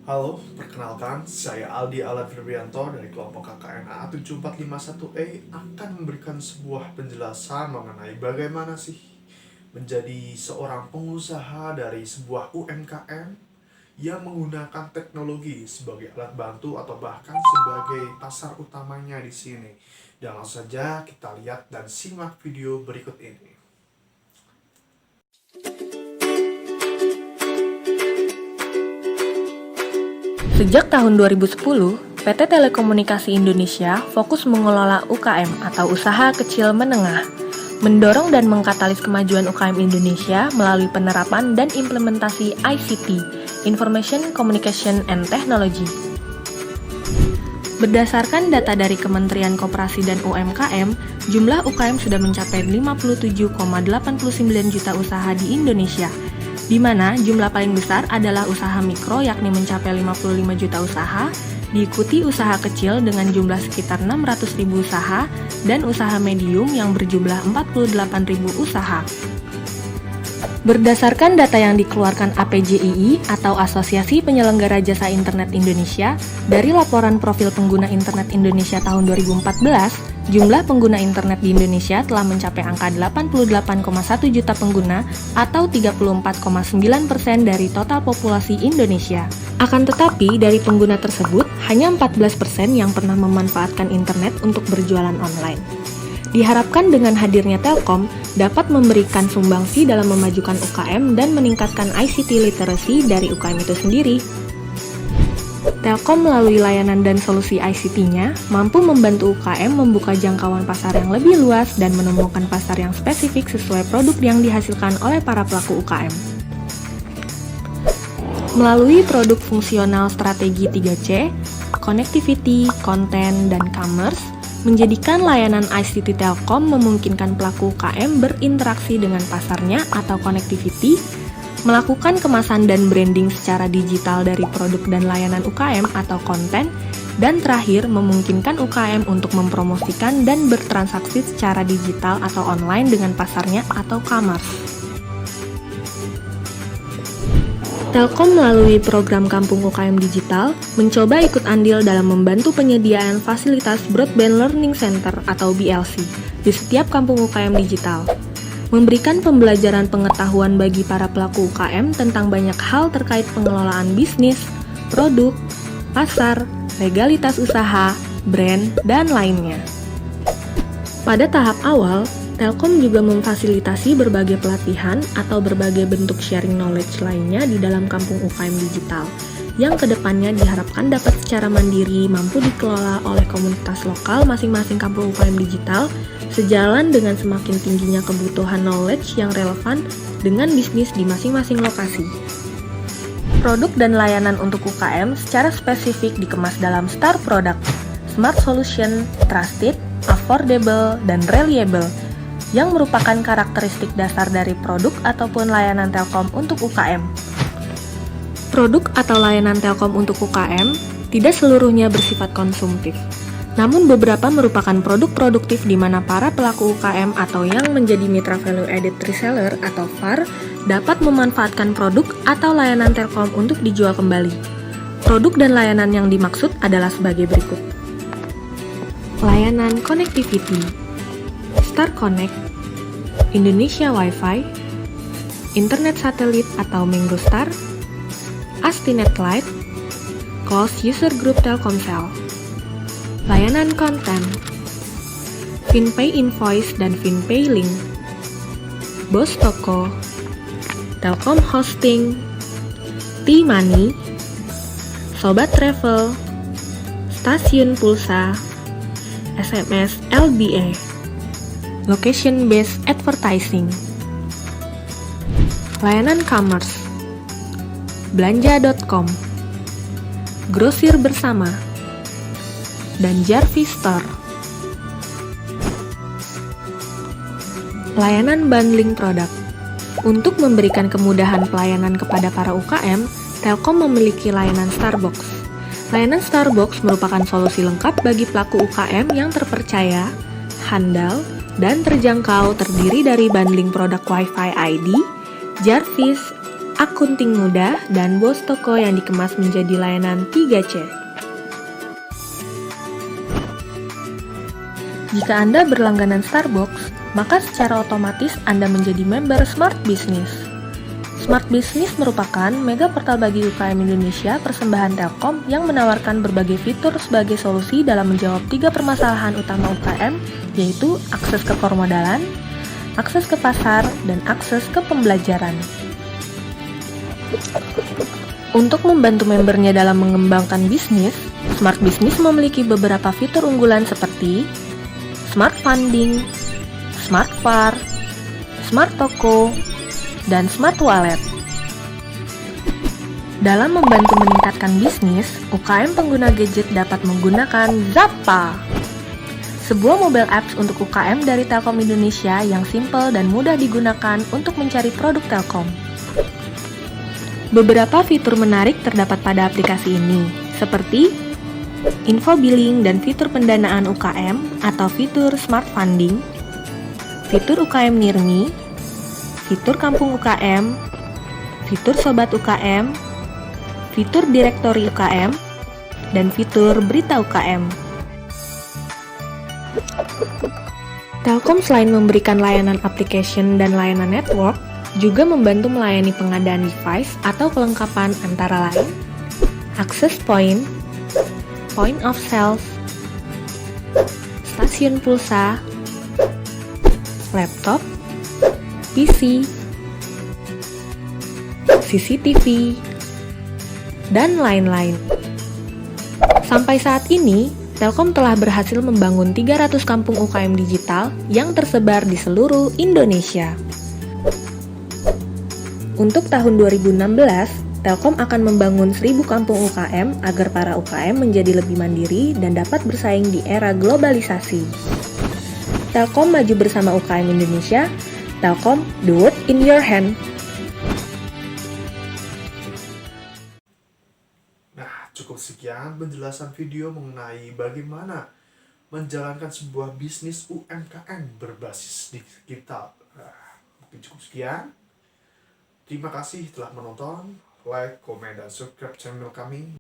Halo, perkenalkan, saya Aldi Alan Firbianto dari kelompok KKNA 7451E akan memberikan sebuah penjelasan mengenai bagaimana sih menjadi seorang pengusaha dari sebuah UMKM yang menggunakan teknologi sebagai alat bantu atau bahkan sebagai pasar utamanya di sini. Dan langsung saja kita lihat dan simak video berikut ini. Sejak tahun 2010, PT Telekomunikasi Indonesia fokus mengelola UKM atau usaha kecil menengah, mendorong dan mengkatalis kemajuan UKM Indonesia melalui penerapan dan implementasi ICT, Information Communication and Technology. Berdasarkan data dari Kementerian Koperasi dan UMKM, jumlah UKM sudah mencapai 57,89 juta usaha di Indonesia, di mana jumlah paling besar adalah usaha mikro yakni mencapai 55 juta usaha, diikuti usaha kecil dengan jumlah sekitar 600.000 usaha, dan usaha medium yang berjumlah 48.000 usaha. Berdasarkan data yang dikeluarkan APJII atau Asosiasi Penyelenggara Jasa Internet Indonesia, dari laporan profil pengguna internet Indonesia tahun 2014, jumlah pengguna internet di Indonesia telah mencapai angka 88,1 juta pengguna atau 34,9% dari total populasi Indonesia. Akan tetapi, dari pengguna tersebut, hanya 14% yang pernah memanfaatkan internet untuk berjualan online. Diharapkan dengan hadirnya Telkom dapat memberikan sumbangsi dalam memajukan UKM dan meningkatkan ICT literacy dari UKM itu sendiri. Telkom melalui layanan dan solusi ICT-nya mampu membantu UKM membuka jangkauan pasar yang lebih luas dan menemukan pasar yang spesifik sesuai produk yang dihasilkan oleh para pelaku UKM. Melalui produk fungsional strategi 3C, connectivity, content, dan commerce, menjadikan layanan ICT Telkom memungkinkan pelaku UKM berinteraksi dengan pasarnya atau connectivity, melakukan kemasan dan branding secara digital dari produk dan layanan UKM atau konten, dan terakhir memungkinkan UKM untuk mempromosikan dan bertransaksi secara digital atau online dengan pasarnya atau commerce. Telkom melalui program Kampung UKM Digital mencoba ikut andil dalam membantu penyediaan fasilitas Broadband Learning Center atau BLC di setiap kampung UKM digital, memberikan pembelajaran pengetahuan bagi para pelaku UKM tentang banyak hal terkait pengelolaan bisnis, produk, pasar, legalitas usaha, brand, dan lainnya. Pada tahap awal, Telkom juga memfasilitasi berbagai pelatihan atau berbagai bentuk sharing knowledge lainnya di dalam kampung UKM digital, yang kedepannya diharapkan dapat secara mandiri mampu dikelola oleh komunitas lokal masing-masing kampung UKM digital, sejalan dengan semakin tingginya kebutuhan knowledge yang relevan dengan bisnis di masing-masing lokasi. Produk dan layanan untuk UKM secara spesifik dikemas dalam STAR Product, Smart Solution, Trusted, Affordable, dan Reliable, yang merupakan karakteristik dasar dari produk ataupun layanan Telkom untuk UKM. Produk atau layanan Telkom untuk UKM tidak seluruhnya bersifat konsumtif, namun beberapa merupakan produk produktif di mana para pelaku UKM atau yang menjadi mitra value added reseller atau VAR dapat memanfaatkan produk atau layanan Telkom untuk dijual kembali. Produk dan layanan yang dimaksud adalah sebagai berikut. Layanan connectivity, Star Connect, Indonesia Wi-Fi, Internet Satelit atau Mangostar, Astinet Lite, Closed User Group Telkomsel. Layanan konten, FinPay Invoice dan FinPay Link, Bos Toko, Telkom Hosting, T-Money, Sobat Travel, Stasiun Pulsa, SMS LBA, Location Based Advertising. Layanan commerce, belanja.com, Grosir Bersama, dan Jarvis Store. Layanan bundling produk. Untuk memberikan kemudahan pelayanan kepada para UKM, Telkom memiliki layanan Starbox. Layanan Starbox merupakan solusi lengkap bagi pelaku UKM yang terpercaya, handal, dan terjangkau, terdiri dari bundling produk Wi-Fi ID, Jarvis, akunting mudah, dan bos toko yang dikemas menjadi layanan 3C. Jika Anda berlangganan Starbucks, maka secara otomatis Anda menjadi member Smart Business. Smart Business merupakan mega portal bagi UKM Indonesia persembahan Telkom yang menawarkan berbagai fitur sebagai solusi dalam menjawab 3 permasalahan utama UKM, yaitu akses ke permodalan, akses ke pasar, dan akses ke pembelajaran. Untuk membantu membernya dalam mengembangkan bisnis, Smart Business memiliki beberapa fitur unggulan seperti Smart Funding, Smart VAR, Smart Toko, dan Smart Wallet. Dalam membantu meningkatkan bisnis, UKM pengguna gadget dapat menggunakan Zappa, sebuah mobile apps untuk UKM dari Telkom Indonesia yang simple dan mudah digunakan untuk mencari produk Telkom. Beberapa fitur menarik terdapat pada aplikasi ini, seperti info billing dan fitur pendanaan UKM atau fitur Smart Funding, fitur UKM Nirmi, fitur Kampung UKM, fitur Sobat UKM, fitur Direktori UKM, dan fitur Berita UKM. Telkom selain memberikan layanan application dan layanan network, juga membantu melayani pengadaan device atau kelengkapan antara lain access point, point of sales, stasiun pulsa, laptop, PC, CCTV, dan lain-lain. Sampai saat ini, Telkom telah berhasil membangun 300 kampung UKM digital yang tersebar di seluruh Indonesia. Untuk tahun 2016, Telkom akan membangun 1000 kampung UKM agar para UKM menjadi lebih mandiri dan dapat bersaing di era globalisasi. Telkom maju bersama UKM Indonesia. Telkom, the world in your hand. Nah, cukup sekian penjelasan video mengenai bagaimana menjalankan sebuah bisnis UMKM berbasis digital. Nah, mungkin cukup sekian. Terima kasih telah menonton. Like, komen, dan subscribe channel kami.